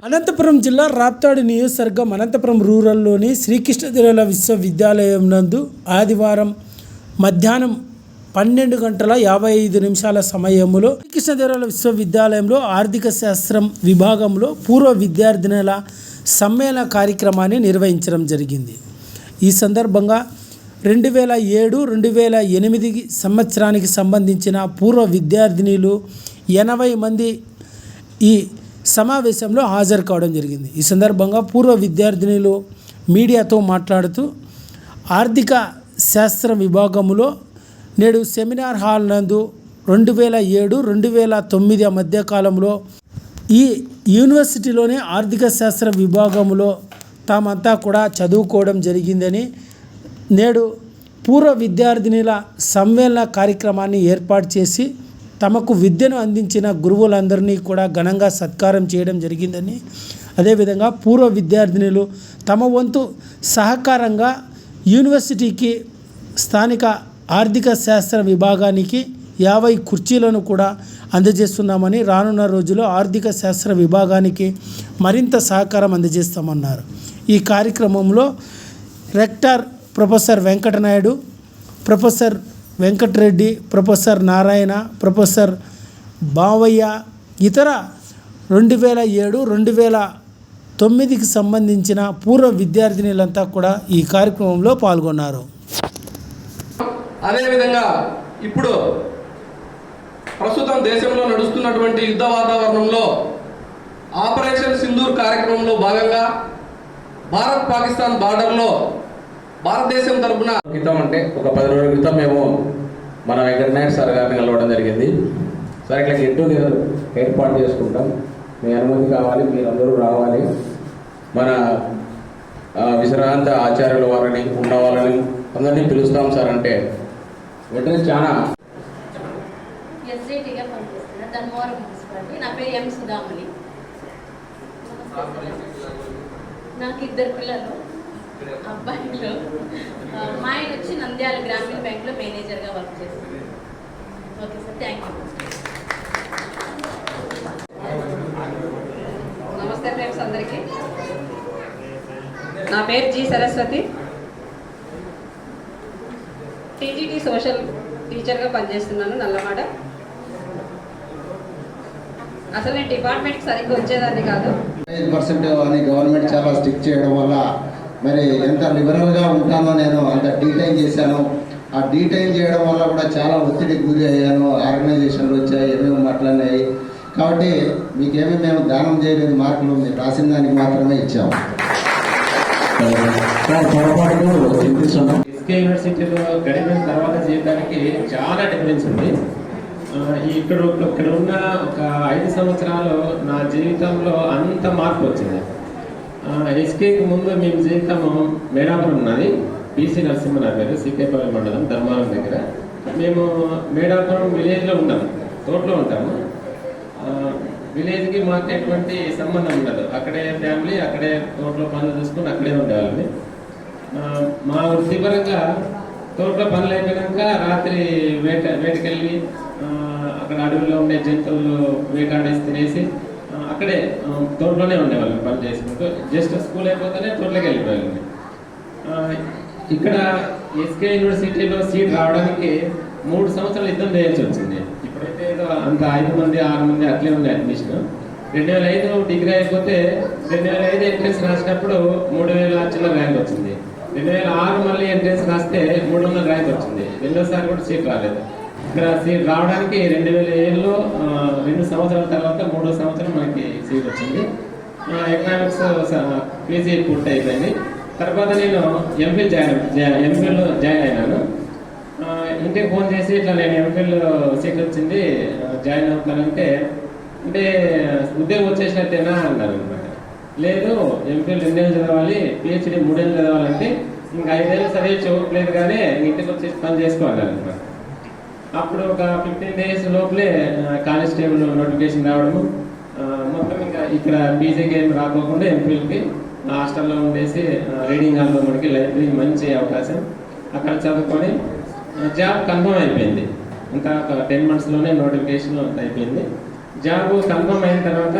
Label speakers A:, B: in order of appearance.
A: అనంతపురం జిల్లా రాప్తాడు నియోజకవర్గం అనంతపురం రూరల్లోని శ్రీకృష్ణదేవరాయల విశ్వవిద్యాలయం నందు ఆదివారం మధ్యాహ్నం 12:55 సమయంలో శ్రీకృష్ణదేవరాయల విశ్వవిద్యాలయంలో ఆర్థిక శాస్త్రం విభాగంలో పూర్వ విద్యార్థినుల సమ్మేళన కార్యక్రమాన్ని నిర్వహించడం జరిగింది. ఈ సందర్భంగా 2007-2008 సంవత్సరానికి సంబంధించిన పూర్వ విద్యార్థినులు 80 మంది ఈ సమావేశంలో హాజరు కావడం జరిగింది. ఈ సందర్భంగా పూర్వ విద్యార్థినులు మీడియాతో మాట్లాడుతూ ఆర్థిక శాస్త్ర విభాగంలో నేడు సెమినార్ హాల్ నందు 2007-2009 మధ్యకాలంలో ఈ యూనివర్సిటీలోనే ఆర్థిక శాస్త్ర విభాగంలో తామంతా కూడా చదువుకోవడం జరిగిందని, నేడు పూర్వ విద్యార్థినుల సమ్మేళన కార్యక్రమాన్ని ఏర్పాటు చేసి తమకు విద్యను అందించిన గురువులందరినీ కూడా ఘనంగా సత్కారం చేయడం జరిగిందని, అదేవిధంగా పూర్వ విద్యార్థినులు తమ వంతు సహకారంగా యూనివర్సిటీకి స్థానిక ఆర్థిక శాస్త్ర విభాగానికి 50 కుర్చీలను కూడా అందజేస్తున్నామని, రానున్న రోజుల్లో ఆర్థిక శాస్త్ర విభాగానికి మరింత సహకారం అందజేస్తామన్నారు. ఈ కార్యక్రమంలో rector professor Venkatanaidu, professor Venkatareddy, professor Narayana, professor Bavayya, ఇతర 2007-2009కి సంబంధించిన పూర్వ విద్యార్థినులంతా కూడా ఈ కార్యక్రమంలో పాల్గొన్నారు.
B: అదేవిధంగా ఇప్పుడు ప్రస్తుతం దేశంలో నడుస్తున్నటువంటి యుద్ధ వాతావరణంలో ఆపరేషన్ సింధూర్ కార్యక్రమంలో భాగంగా భారత్ పాకిస్తాన్ బార్డర్లో భారతదేశం తరఫున
C: క్రితం అంటే ఒక 10 రోజుల క్రితం మేము మన వెంకటనాయుడు సార్ గారిని కలవడం జరిగింది. సార్ ఇట్లా గెట్ టుగెదర్ ఏర్పాటు చేసుకుంటాం, మీ అనుమతి కావాలి, మీరందరూ రావాలి, మన విశ్రాంత ఆచార్యుల వారిని ఉన్న వాళ్ళని అందరినీ పిలుస్తాం సార్ అంటే వెంటనే చాలా
D: ఎస్ఐటీగా పనిచేస్తున్నా ధర్మవరం మున్సిపాలిటీ. నా పేరు ఎం సుధామణి. నాకు 2 పిల్లలు, అబ్బాయిలు. మా ఆయన వచ్చి నంద్యాల గ్రామీణ బ్యాంక్లో మేనేజర్గా వర్క్ చేస్తుంది. Okay sir, thank you.
E: నమస్తే ఫ్రెండ్స్ అందరికీ. నా పేరు జి సరస్వతి. టీజీటీ సోషల్ టీచర్గా పనిచేస్తున్నాను నల్లమాడ. అసలు నేను డిపార్ట్మెంట్కి సరిగ్గా వచ్చేదాన్ని కాదు.
F: 5% అని గవర్నమెంట్ చాలా స్ట్రిక్ట్ చేయడం వల్ల మరి ఎంత లిబరల్గా ఉంటానో నేను అంత డీటైన్ చేశాను. ఆ డీటైన్ చేయడం వల్ల కూడా చాలా ఒత్తిడికి గురి అయ్యాను. ఆర్గనైజేషన్లు వచ్చాయి, ఏమేమి మాట్లాడినాయి. కాబట్టి మీకేమీ మేము దానం చేయలేదు, మార్కులు మీరు రాసిన దానికి మాత్రమే ఇచ్చాము.
G: ఎస్కే యూనివర్సిటీలో గడిపిన తర్వాత జీవితానికి చాలా డిఫరెన్స్ ఉంది. ఇక్కడ ఉన్న ఒక 5 సంవత్సరాలు నా జీవితంలో అంత మార్పు వచ్చింది. ఎస్కేకి ముందు మేము జీవితము మేడాపురం ఉన్నది, బీసీ నరసింహనగర్, సికేపల్లి మండలం, ధర్మవరం దగ్గర. మేము మేడాపురం విలేజ్లో ఉంటాము, తోటలో ఉంటాము. విలేజ్కి మాకు ఎటువంటి సంబంధం ఉండదు. అక్కడే ఫ్యామిలీ, అక్కడే తోటలో పనులు చూసుకుని అక్కడే ఉండేవాళ్ళని. మా వృత్తిపరంగా తోటలో పనులు అయిపోయాక రాత్రి వేటకెళ్ళి అక్కడ అడవిలో ఉండే జంతువులు వేటాడేసి తినేసి అక్కడే తోటలోనే ఉండేవాళ్ళని పని చేసుకుంటూ. జస్ట్ స్కూల్ అయిపోతేనే తోటలోకి వెళ్ళిపోయాళ్ళని. ఇక్కడ ఎస్కే యూనివర్సిటీలో సీట్ రావడానికి 3 సంవత్సరాలు యుద్ధం చేయాల్సి వచ్చింది. ఇప్పుడైతే ఏదో అంత 5 మంది 6 మంది అట్లే ఉంది అడ్మిషన్. 2005 డిగ్రీ అయిపోతే 2005 ఎంట్రెన్స్ రాసినప్పుడు 3000 చిల్లర ర్యాంక్ వచ్చింది. 2006 మళ్ళీ ఎంట్రెన్స్ రాస్తే 300 ర్యాంక్ వచ్చింది. రెండోసారి కూడా సీట్ రాలేదు. ఇక్కడ సీట్ రావడానికి 2007లో 2 సంవత్సరాల తర్వాత 3వ సంవత్సరం మనకి సీట్ వచ్చింది. ఎకనామిక్స్ పీజీ పూర్తి అయిపోయింది. తర్వాత నేను ఎంఫిల్ జాయిన్ అయినాను. ఇంటికి ఫోన్ చేసి ఇట్లా నేను ఎంఫిల్ సీట్ వచ్చింది, జాయిన్ అవుతానంటే అంటే ఉద్యోగం వచ్చేసినట్టేనా అన్నారు అనమాట. లేదు, ఎంఫిల్ 2 ఏళ్ళు చదవాలి, పిహెచ్డీ 3 ఏళ్ళు చదవాలంటే ఇంకా 5 ఏళ్ళు చదివి చూడలేదు, కానీ ఇంటికి వచ్చేసి పని చేసుకోవాలన్నారు అనమాట. అప్పుడు ఒక 15 days లోపలే కానిస్టేబుల్ నోటిఫికేషన్ రావడము. మొత్తం ఇంకా ఇక్కడ పీజీకి ఏం రాకోకుండా ఎంఫిల్కి హాస్టల్లో ఉండేసి రీడింగ్ హాల్లో మనకి లైబ్రరీ మంచి అవకాశం. అక్కడ చదువుకొని జాబ్ కన్ఫర్మ్ అయిపోయింది. ఇంకా ఒక 10 monthsలోనే నోటిఫికేషన్ అయిపోయింది. జాబ్ కన్ఫర్మ్ అయిన తర్వాత